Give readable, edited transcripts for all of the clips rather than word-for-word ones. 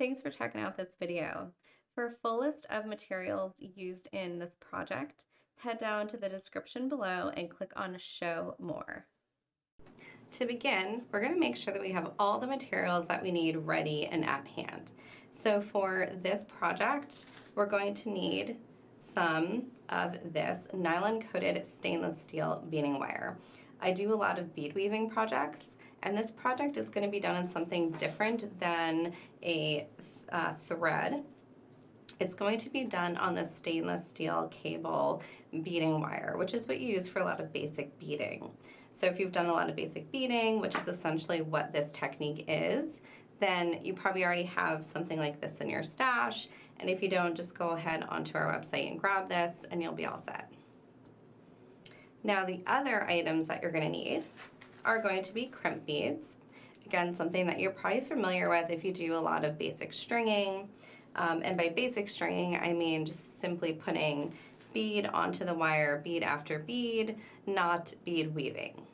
Thanks for checking out this video. For a full list of materials used in this project, head down to the description below and click on Show More. To begin, we're going to make sure that we have all the materials that we need ready and at hand. So for this project, we're going to need some of this nylon-coated stainless steel beading wire. I do a lot of bead weaving projects, and this project is going to be done in something different than a thread. It's going to be done on the stainless steel cable beading wire, which is what you use for a lot of basic beading. So if you've done a lot of basic beading, which is essentially what this technique is, then you probably already have something like this in your stash. And if you don't, just go ahead onto our website and grab this and you'll be all set. Now the other items that you're going to need are going to be crimp beads. Again, something that you're probably familiar with if you do a lot of basic stringing. And by basic stringing, I mean just simply putting bead onto the wire, bead after bead, not bead weaving.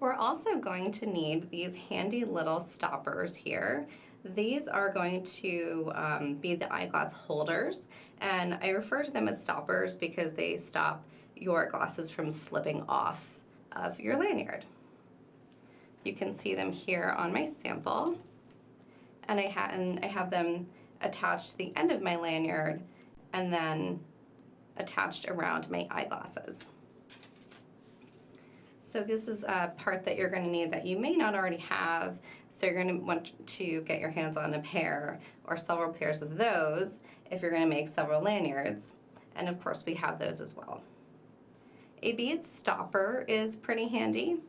We're also going to need these handy little stoppers here. These are going to be the eyeglass holders, and I refer to them as stoppers because they stop your glasses from slipping off of your lanyard. You can see them here on my sample, and I have them attached to the end of my lanyard and then attached around my eyeglasses. So this is a part that you're going to need that you may not already have, so you're going to want to get your hands on a pair or several pairs of those if you're going to make several lanyards, and of course we have those as well. A bead stopper is pretty handy.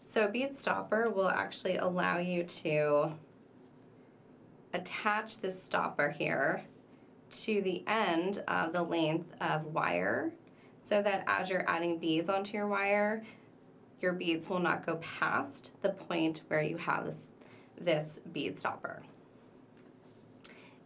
So a bead stopper will actually allow you to attach this stopper here to the end of the length of wire so that as you're adding beads onto your wire, your beads will not go past the point where you have this bead stopper.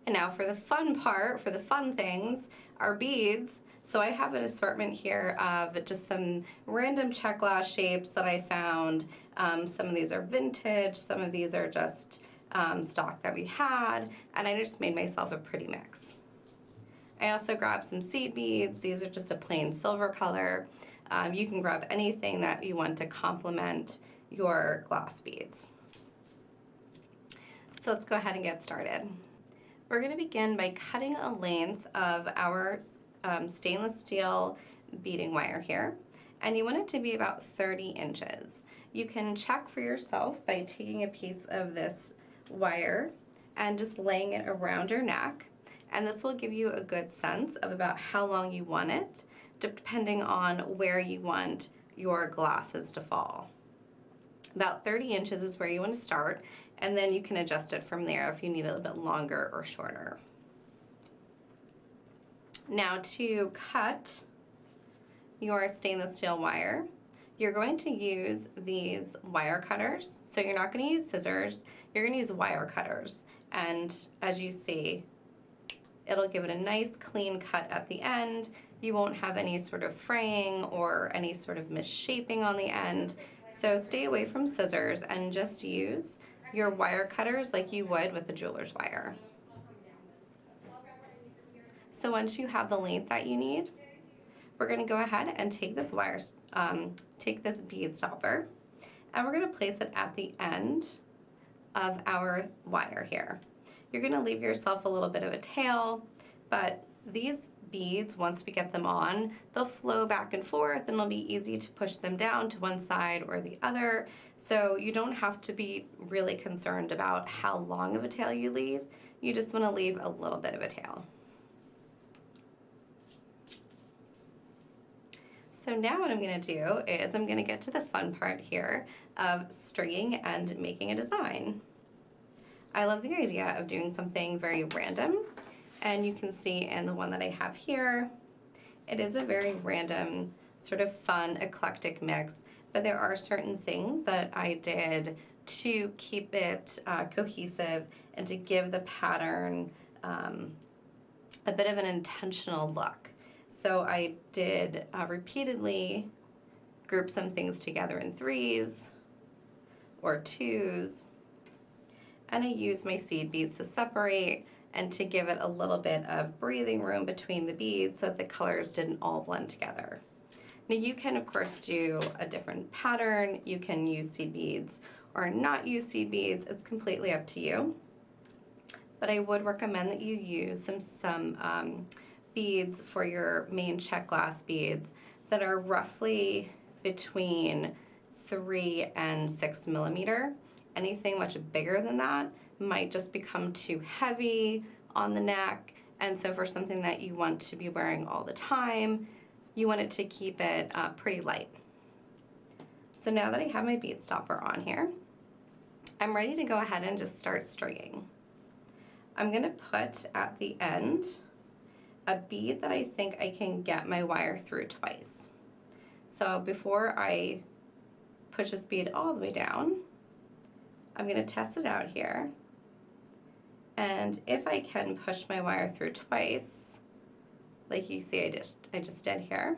And now for the fun part, for the fun things, our beads. So I have an assortment here of just some random Czech glass shapes that I found. Some of these are vintage, some of these are just stock that we had, and I just made myself a pretty mix. I also grabbed some seed beads. These are just a plain silver color. You can grab anything that you want to complement your glass beads. So let's go ahead and get started. We're going to begin by cutting a length of our stainless steel beading wire here, and you want it to be about 30 inches. You can check for yourself by taking a piece of this wire and just laying it around your neck, and this will give you a good sense of about how long you want it, depending on where you want your glasses to fall. About 30 inches is where you want to start, and then you can adjust it from there if you need it a little bit longer or shorter. Now to cut your stainless steel wire, you're going to use these wire cutters. So you're not going to use scissors, you're going to use wire cutters. And as you see, it'll give it a nice clean cut at the end. You won't have any sort of fraying or any sort of misshaping on the end. So stay away from scissors and just use your wire cutters like you would with a jeweler's wire. So once you have the length that you need, we're going to go ahead and take this take this bead stopper, and we're going to place it at the end of our wire here. You're going to leave yourself a little bit of a tail, but these beads, once we get them on, they'll flow back and forth, and it'll be easy to push them down to one side or the other. So you don't have to be really concerned about how long of a tail you leave. You just want to leave a little bit of a tail. So now what I'm going to do is I'm going to get to the fun part here of stringing and making a design. I love the idea of doing something very random, and you can see in the one that I have here, it is a very random, sort of fun, eclectic mix, but there are certain things that I did to keep it cohesive and to give the pattern a bit of an intentional look. So I did repeatedly group some things together in threes or twos, and I use my seed beads to separate and to give it a little bit of breathing room between the beads so that the colors didn't all blend together. Now you can of course do a different pattern, you can use seed beads or not use seed beads, it's completely up to you. But I would recommend that you use some beads for your main Czech glass beads that are roughly between 3 and 6 millimeter. Anything much bigger than that might just become too heavy on the neck, and so for something that you want to be wearing all the time, you want it to keep it pretty light. So now that I have my bead stopper on here, I'm ready to go ahead and just start stringing. I'm gonna put at the end a bead that I think I can get my wire through twice. So before I push this bead all the way down, I'm gonna test it out here. And if I can push my wire through twice, like you see I just did here,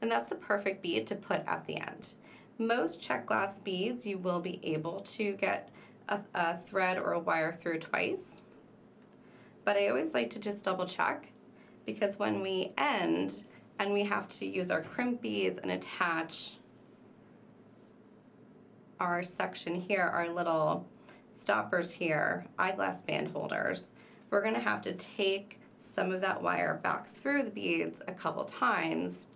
then that's the perfect bead to put at the end. Most Czech glass beads you will be able to get a thread or a wire through twice, but I always like to just double check, because when we end and we have to use our crimp beads and attach our section here, our little stoppers here, eyeglass band holders, we're gonna have to take some of that wire back through the beads a couple times,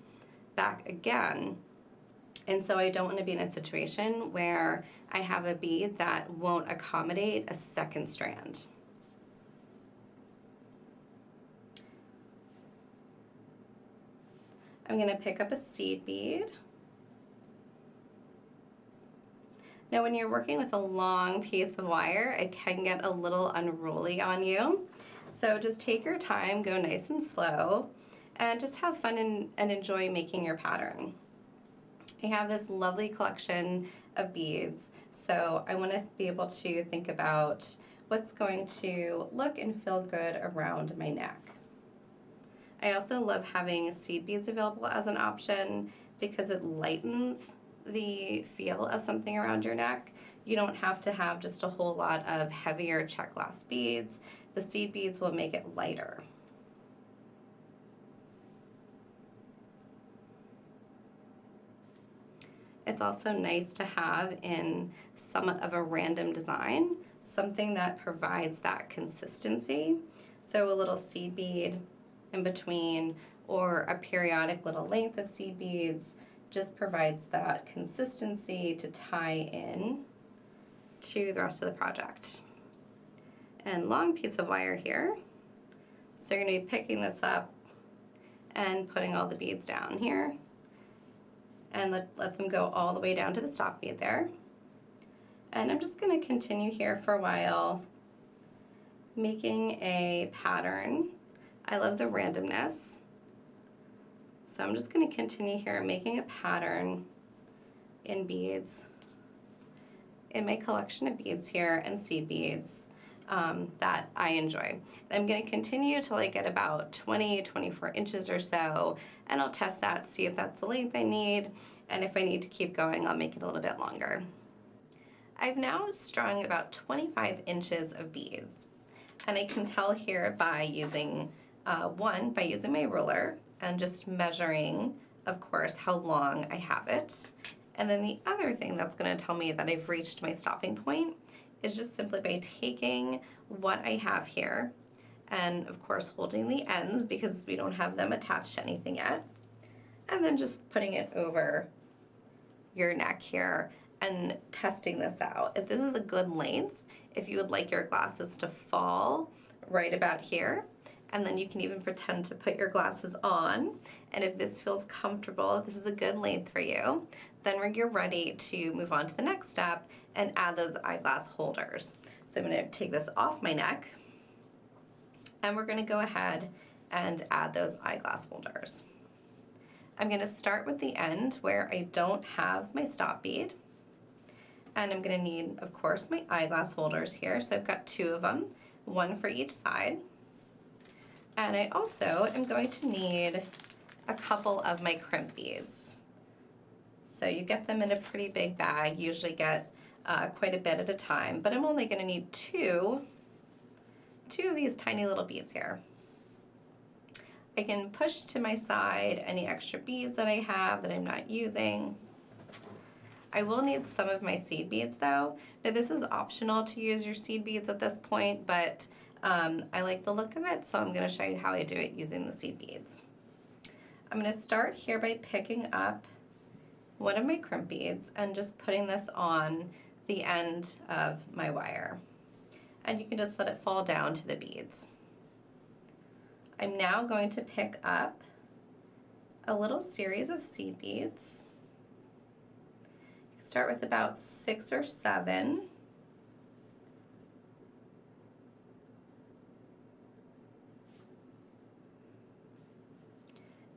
back again. And so I don't want to be in a situation where I have a bead that won't accommodate a second strand. I'm going to pick up a seed bead. Now when you're working with a long piece of wire, it can get a little unruly on you. So just take your time, go nice and slow, and just have fun and enjoy making your pattern. I have this lovely collection of beads, so I want to be able to think about what's going to look and feel good around my neck. I also love having seed beads available as an option because it lightens the feel of something around your neck. You don't have to have just a whole lot of heavier Czech glass beads. The seed beads will make it lighter. It's also nice to have in somewhat of a random design, something that provides that consistency. So a little seed bead in between or a periodic little length of seed beads just provides that consistency to tie in to the rest of the project. And long piece of wire here. So you're going to be picking this up and putting all the beads down here. And let them go all the way down to the stop bead there. And I'm just going to continue here for a while, making a pattern. I love the randomness. So I'm just going to continue here making a pattern in beads in my collection of beads here and seed beads that I enjoy. I'm going to continue till I get about 24 inches or so, and I'll test that, see if that's the length I need, and if I need to keep going, I'll make it a little bit longer. I've now strung about 25 inches of beads, and I can tell here by using by using my ruler and just measuring, of course, how long I have it. And then the other thing that's going to tell me that I've reached my stopping point is just simply by taking what I have here and, of course, holding the ends because we don't have them attached to anything yet, and then just putting it over your neck here and testing this out. If this is a good length, if you would like your glasses to fall right about here, and then you can even pretend to put your glasses on, and if this feels comfortable, if this is a good length for you, then you're ready to move on to the next step and add those eyeglass holders. So I'm going to take this off my neck, and we're going to go ahead and add those eyeglass holders. I'm going to start with the end where I don't have my stop bead, and I'm going to need, of course, my eyeglass holders here. So I've got 2 of them, 1 for each side. And I also am going to need a couple of my crimp beads. So you get them in a pretty big bag. You usually get quite a bit at a time, but I'm only going to need two of these tiny little beads here. I can push to my side any extra beads that I have that I'm not using. I will need some of my seed beads though. Now this is optional to use your seed beads at this point, but I like the look of it, so I'm going to show you how I do it using the seed beads. I'm going to start here by picking up one of my crimp beads and just putting this on the end of my wire. And you can just let it fall down to the beads. I'm now going to pick up a little series of seed beads. Start with about 6 or 7.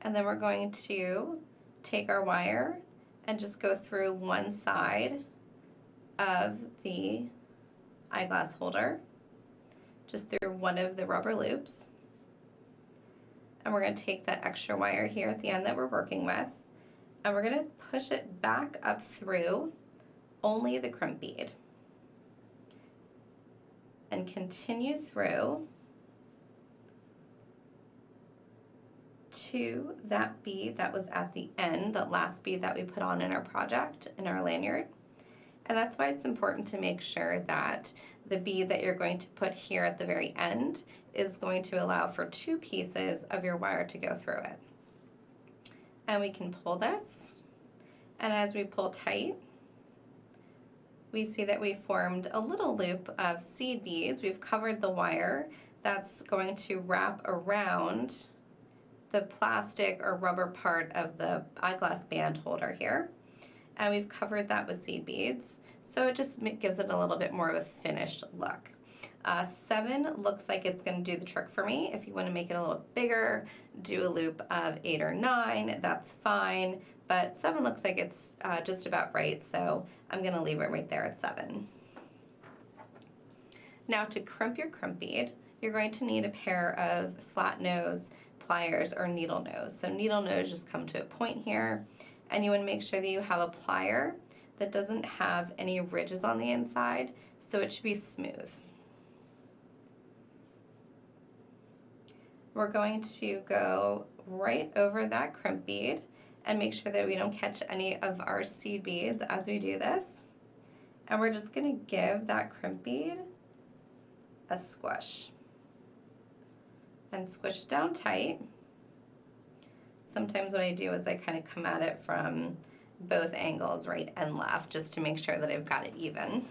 And then we're going to take our wire and just go through one side of the eyeglass holder, just through one of the rubber loops. And we're going to take that extra wire here at the end that we're working with, and we're going to push it back up through only the crimp bead and continue through to that bead that was at the end, that last bead that we put on in our project, in our lanyard. And that's why it's important to make sure that the bead that you're going to put here at the very end is going to allow for 2 pieces of your wire to go through it. And we can pull this, and as we pull tight, we see that we formed a little loop of seed beads. We've covered the wire that's going to wrap around the plastic or rubber part of the eyeglass band holder here. And we've covered that with seed beads, so it just gives it a little bit more of a finished look. 7 looks like it's going to do the trick for me. If you want to make it a little bigger, do a loop of 8 or 9, that's fine, but 7 looks like it's just about right, so I'm going to leave it right there at 7. Now to crimp your crimp bead, you're going to need a pair of flat nose pliers or needle nose. So needle nose just come to a point here, and you want to make sure that you have a plier that doesn't have any ridges on the inside, so it should be smooth. We're going to go right over that crimp bead and make sure that we don't catch any of our seed beads as we do this. And we're just going to give that crimp bead a squish. And squish it down tight. Sometimes what I do is I kind of come at it from both angles, right and left, just to make sure that I've got it even.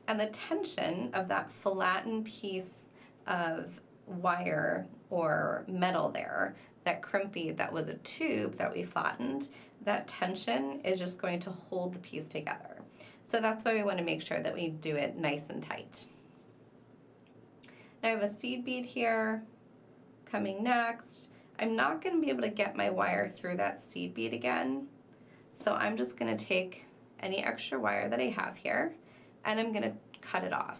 And the tension of that flattened piece of wire or metal there, that crimp bead that was a tube that we flattened, that tension is just going to hold the piece together. So that's why we want to make sure that we do it nice and tight. Now I have a seed bead here coming next. I'm not going to be able to get my wire through that seed bead again, so I'm just going to take any extra wire that I have here and I'm going to cut it off.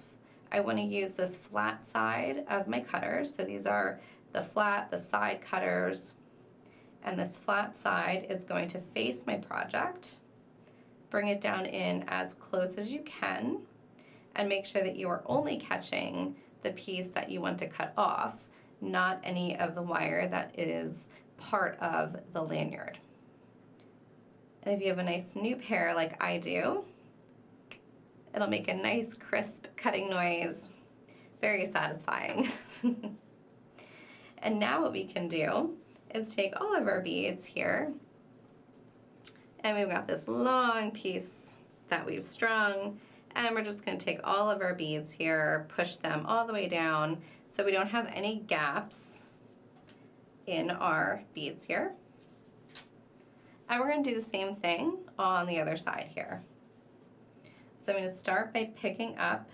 I want to use this flat side of my cutters, so these are the flat, the side cutters, and this flat side is going to face my project. Bring it down in as close as you can and make sure that you are only catching the piece that you want to cut off, not any of the wire that is part of the lanyard. And if you have a nice new pair like I do, it'll make a nice crisp cutting noise, very satisfying. And now what we can do is take all of our beads here, and we've got this long piece that we've strung, and we're just going to take all of our beads here, push them all the way down so we don't have any gaps in our beads here. And we're going to do the same thing on the other side here. So I'm going to start by picking up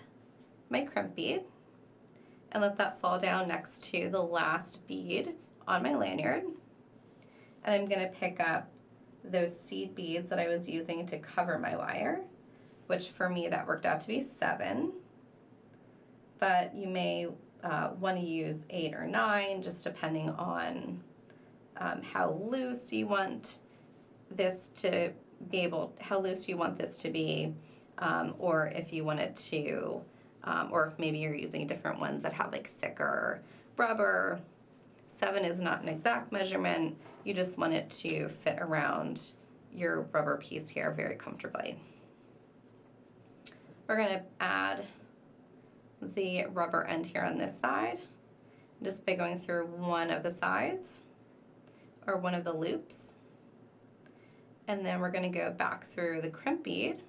my crimp bead and let that fall down next to the last bead on my lanyard. And I'm going to pick up those seed beads that I was using to cover my wire, which for me that worked out to be 7. But you may want to use 8 or 9, just depending on how loose you want this to be or if you wanted to, or if maybe you're using different ones that have like thicker rubber. 7 is not an exact measurement, you just want it to fit around your rubber piece here very comfortably. We're going to add the rubber end here on this side, just by going through one of the sides, or one of the loops. And then we're going to go back through the crimp bead,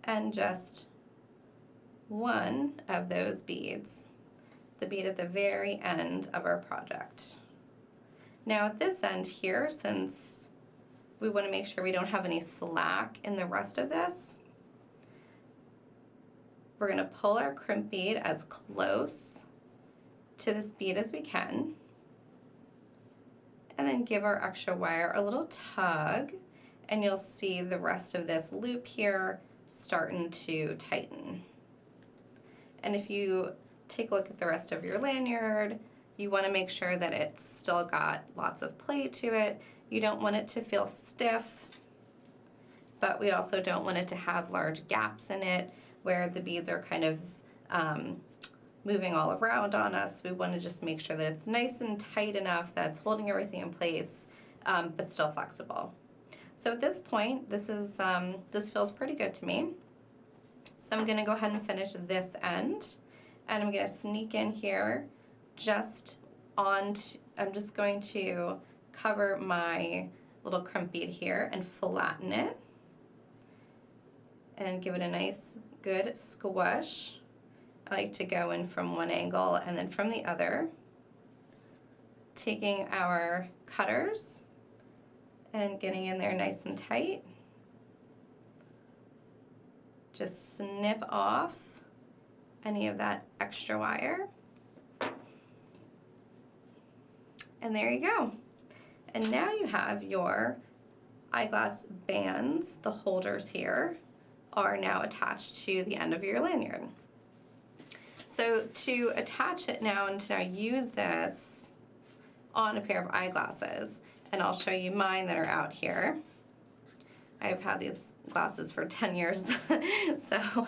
and just one of those beads, the bead at the very end of our project. Now at this end here, since we want to make sure we don't have any slack in the rest of this, we're going to pull our crimp bead as close to this bead as we can, and then give our extra wire a little tug, and you'll see the rest of this loop here starting to tighten. And if you take a look at the rest of your lanyard, you want to make sure that it's still got lots of play to it. You don't want it to feel stiff, but we also don't want it to have large gaps in it where the beads are kind of moving all around on us. We want to just make sure that it's nice and tight enough that's holding everything in place, but still flexible. So at this point, this feels pretty good to me. So I'm going to go ahead and finish this end, and I'm going to sneak in here just I'm just going to cover my little crimp bead here and flatten it and give it a nice good squish. I like to go in from one angle and then from the other, taking our cutters and getting in there nice and tight. Just snip off any of that extra wire. And there you go. And now you have your eyeglass bands. The holders here are now attached to the end of your lanyard. So to attach it now and to now use this on a pair of eyeglasses, and I'll show you mine that are out here. I've had these glasses for 10 years, so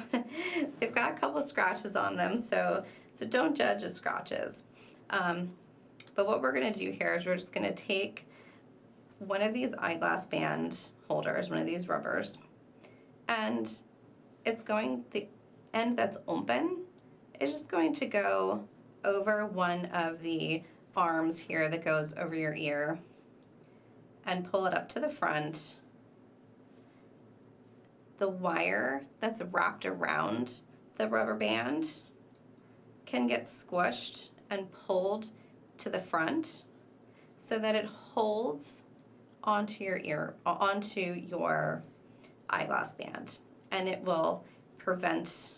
they've got a couple scratches on them, so don't judge the scratches. But what we're going to do here is we're just going to take one of these eyeglass band holders, one of these rubbers, and the end that's open is just going to go over one of the arms here that goes over your ear and pull it up to the front. The wire that's wrapped around the rubber band can get squished and pulled to the front so that it holds onto your eyeglass band, and it will prevent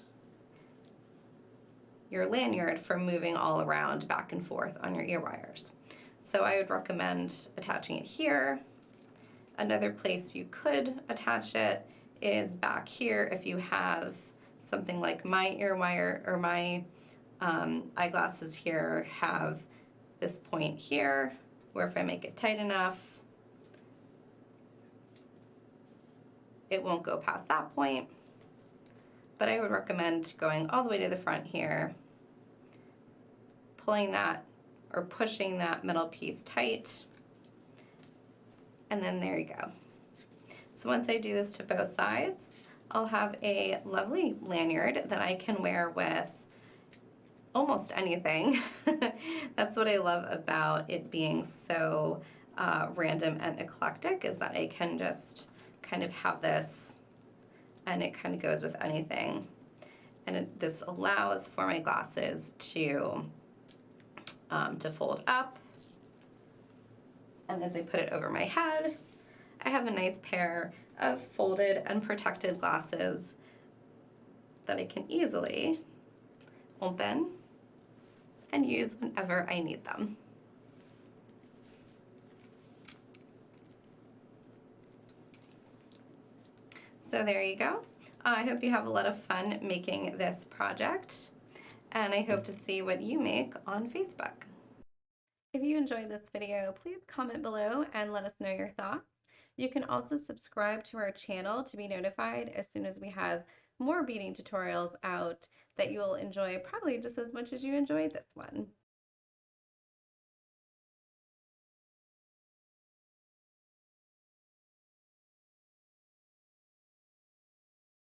your lanyard from moving all around back and forth on your ear wires. So I would recommend attaching it here. Another place you could attach it is back here if you have something like my ear wire or my eyeglasses here have this point here where if I make it tight enough, it won't go past that point. But I would recommend going all the way to the front here, pulling that or pushing that middle piece tight, and then there you go. So once I do this to both sides, I'll have a lovely lanyard that I can wear with almost anything. That's what I love about it being so random and eclectic, is that I can just kind of have this and it kind of goes with anything. And this allows for my glasses to fold up. And as I put it over my head, I have a nice pair of folded and protected glasses that I can easily open and use whenever I need them. So there you go. I hope you have a lot of fun making this project, and I hope to see what you make on Facebook. If you enjoyed this video, please comment below and let us know your thoughts. You can also subscribe to our channel to be notified as soon as we have more beading tutorials out that you will enjoy probably just as much as you enjoyed this one.